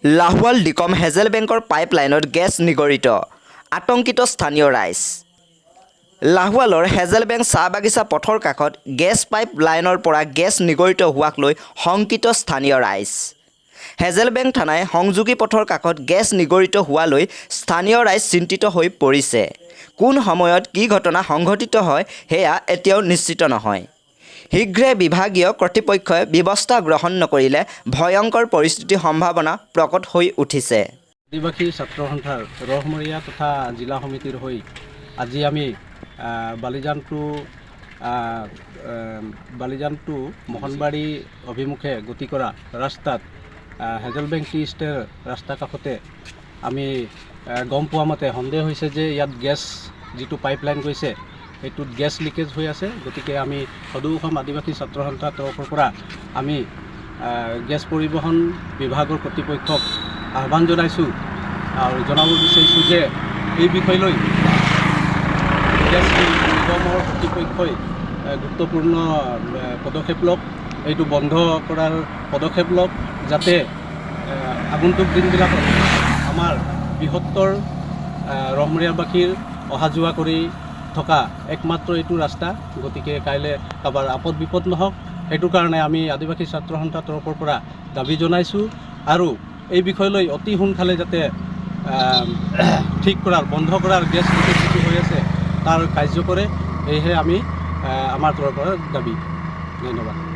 Lahowal Dikom hazel বেংকৰ পাইপলাইনত gas নিগৰিত আতংকিত স্থানীয় ৰাইজ লাহোৱালৰ হেজেল বেংক চাহ বাগিচা পথৰ কাষত গেছ পাইপ লাইনৰ পৰা গেছ নিগৰিত হোৱাক লৈ শংকিত স্থানীয় ৰাইজ হেজেল বেংক থানাই সংযোগী পথৰ কাষত গেছ নিগৰিত হোৱালৈ স্থানীয় ৰাইজ চিন্তিত হৈ পৰিছে কোন সময়ত কি ঘটনা সংঘটিত হয় হেয়া এতিয়াও নিশ্চিত নহয় শীঘ্ৰে বিভাগীয় কৰ্তৃপক্ষই ব্যৱস্থা গ্ৰহণ নকৰিলে ভয়ংকৰ পৰিস্থিতিৰ সম্ভাৱনা প্ৰকট হৈ উঠিছে আদিবাসী ছাত্ৰ সন্থাৰ ৰহমৰীয়া তথা জিলা সমিতিৰ হৈ আজি আমি বালিজান টু মোহনবাৰী অভিমুখে গতি কৰা ৰাস্তাত হেজেল বেংক টি ষ্টেৰ ৰাস্তা কাষতে আমি গম পোৱা মতে সন্দেহ হৈছে যে ইয়াত গেছ যিটো পাইপলাইন গৈছে সেইটোত গেছ লিকেজ হৈ আছে গতিকে আমি সদৌ অসম আদিবাসী ছাত্ৰ সন্থাৰ তৰফৰ পৰা আমি গেছ পৰিবহণ বিভাগৰ কৰ্তৃপক্ষক আহ্বান জনাইছোঁ আৰু জনাব বিচাৰিছোঁ যে এই বিষয় লৈ গেছ নিগমৰ কৰ্তৃপক্ষই গুৰুত্বপূৰ্ণ পদক্ষেপ লওক এইটো বন্ধ কৰাৰ পদক্ষেপ লওক যাতে আগন্তুক দিনবিলাকত আমাৰ বৃহত্তৰ ৰহমৰীয়াবাসীৰ অহা যোৱা কৰি থকা একমাত্ৰ এইটো ৰাস্তা গতিকে কাইলৈ কাৰোবাৰ আপদ বিপদ নহওক সেইটোৰ কাৰণে আমি আদিবাসী ছাত্ৰ সন্থাৰ তৰফৰ পৰা দাবী জনাইছোঁ আৰু এই বিষয় লৈ অতি সোনকালে যাতে ঠিক কৰাৰ বন্ধ কৰাৰ গেছ লিকেজ যিটো হৈ আছে তাৰ কাৰ্য কৰে সেয়েহে আমি আমাৰ তৰফৰ পৰা দাবী ধন্যবাদ